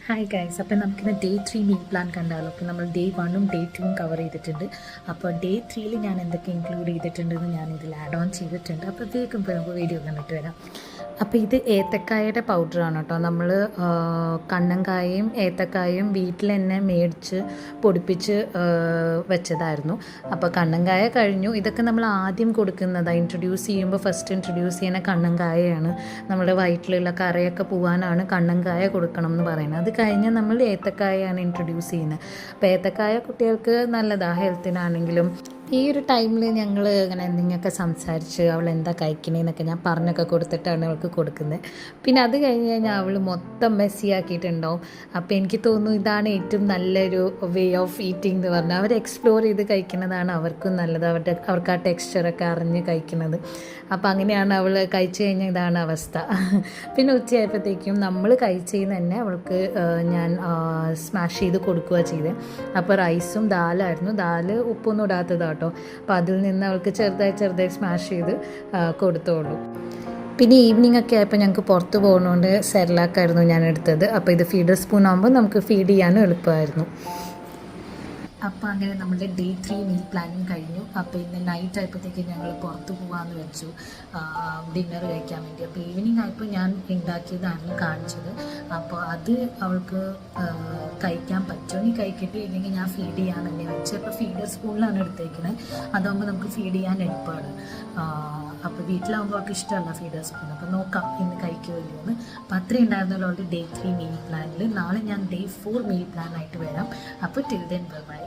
Hi guys, അപ്പോൾ നമുക്കിന്ന് day 3 meal plan കണ്ടാലോ. അപ്പോൾ നമ്മൾ ഡേ 1ഉം ഡേ 2ഉം കവർ ചെയ്തിട്ടുണ്ട്. അപ്പോൾ ഡേ 3യിൽ ഞാൻ എന്തൊക്കെ ഇൻക്ലൂഡ് ചെയ്തിട്ടുണ്ടെന്ന് ഞാൻ ഇതിൽ ആഡ് ഓൺ ചെയ്തിട്ടുണ്ട്. അപ്പോൾ വേഗം ഇപ്പോൾ നമുക്ക് വീഡിയോ കണ്ടിട്ട് വരാം. അപ്പോൾ ഇത് ഏത്തക്കായയുടെ പൗഡറാണ് കേട്ടോ. നമ്മൾ കണ്ണങ്കായയും ഏത്തക്കായയും വീട്ടിൽ തന്നെ മേടിച്ച് പൊടിപ്പിച്ച് വെച്ചതായിരുന്നു. അപ്പോൾ കണ്ണങ്കായ കഴിഞ്ഞു. ഇതൊക്കെ നമ്മൾ ആദ്യം കൊടുക്കുന്നതാണ്. ഇൻട്രൊഡ്യൂസ് ചെയ്യുമ്പോൾ ഫസ്റ്റ് ഇൻട്രൊഡ്യൂസ് ചെയ്യുന്ന കണ്ണങ്കായയാണ്. നമ്മുടെ വയറ്റിലുള്ള കറയൊക്കെ പോകാനാണ് കണ്ണങ്കായ കൊടുക്കണം എന്ന് പറയുന്നത്. അത് കഴിഞ്ഞ് നമ്മൾ ഏത്തക്കായാണ് ഇൻട്രൊഡ്യൂസ് ചെയ്യുന്നത്. അപ്പോൾ ഏത്തക്കായ കുട്ടികൾക്ക് നല്ലതാണ്, ഹെൽത്തിനാണെങ്കിലും. ഈ ഒരു ടൈമിൽ ഞങ്ങൾ ഇങ്ങനെ എന്തെങ്കിലുമൊക്കെ സംസാരിച്ച് അവൾ എന്താ കഴിക്കണേന്നൊക്കെ ഞാൻ പറഞ്ഞൊക്കെ കൊടുത്തിട്ടാണ് അവൾക്ക് കൊടുക്കുന്നത്. പിന്നെ അത് കഴിഞ്ഞ് കഴിഞ്ഞാൽ അവൾ മൊത്തം മെസ്സിയാക്കിയിട്ടുണ്ടാവും. അപ്പോൾ എനിക്ക് തോന്നുന്നു ഇതാണ് ഏറ്റവും നല്ലൊരു വേ ഓഫ് ഈറ്റിംഗ് എന്ന് പറഞ്ഞാൽ അവർ എക്സ്പ്ലോർ ചെയ്ത് കഴിക്കുന്നതാണ് അവർക്കും നല്ലത്. അവർക്ക് ആ ടെക്സ്ചറൊക്കെ അറിഞ്ഞ് കഴിക്കുന്നത്. അപ്പോൾ അങ്ങനെയാണ് അവൾ കഴിച്ചു കഴിഞ്ഞാൽ ഇതാണ് അവസ്ഥ. പിന്നെ ഉച്ചയായപ്പോഴത്തേക്കും നമ്മൾ കഴിച്ചതിന് തന്നെ അവൾക്ക് ഞാൻ സ്മാഷ് ചെയ്ത് കൊടുക്കുക ചെയ്തത്. അപ്പോൾ റൈസും ദാലായിരുന്നു. ദാല് ഉപ്പൊന്നും ഇടാത്തതാണ് കേട്ടോ. അപ്പോൾ അതിൽ നിന്ന് അവൾക്ക് ചെറുതായി സ്മാഷ് ചെയ്ത് കൊടുത്തോളൂ. പിന്നെ ഈവനിങ് ഒക്കെ ആയപ്പോൾ ഞങ്ങൾക്ക് പുറത്ത് പോകുന്നതുകൊണ്ട് സെർലാക്കായിരുന്നു ഞാൻ എടുത്തത്. അപ്പോൾ ഇത് ഫീഡർ സ്പൂൺ ആകുമ്പോൾ നമുക്ക് ഫീഡ് ചെയ്യാനും എളുപ്പമായിരുന്നു. അപ്പോൾ അങ്ങനെ നമ്മുടെ ഡേ 3 മീൽ പ്ലാനിങ് കഴിഞ്ഞു. അപ്പോൾ ഇന്ന് നൈറ്റ് ആയപ്പോഴത്തേക്ക് ഞങ്ങൾ പുറത്ത് പോകാമെന്ന് വെച്ചു ഡിന്നർ കഴിക്കാൻ വേണ്ടി. അപ്പോൾ ഈവനിങ് ആയപ്പോൾ ഞാൻ ഉണ്ടാക്കിയതാണ് കാണിച്ചത്. അപ്പോൾ അത് അവൾക്ക് കഴിക്കാൻ പറ്റുമെങ്കിൽ കഴിക്കട്ടെ, ഇല്ലെങ്കിൽ ഞാൻ ഫീഡ് ചെയ്യാൻ തന്നെ വെച്ചു. അപ്പോൾ ഫീഡർ സ്പൂണിലാണ് എടുത്തേക്കുന്നത്. അതാകുമ്പോൾ നമുക്ക് ഫീഡ് ചെയ്യാൻ എളുപ്പമാണ്. അപ്പോൾ വീട്ടിലാകുമ്പോൾ അവൾക്ക് ഇഷ്ടമല്ല ഫീഡർ സ്പൂൺ. അപ്പോൾ നോക്കാം ഇന്ന് കഴിക്കുമല്ലോ എന്ന്. അപ്പോൾ അത്രയും ഉണ്ടായിരുന്നല്ലോ അവളുടെ ഡേ 3 മീൽ പ്ലാനിൽ. നാളെ ഞാൻ ഡേ 4 മീൽ പ്ലാനായിട്ട് വരാം. അപ്പോൾ ടിൽ ദെൻ ബൈ.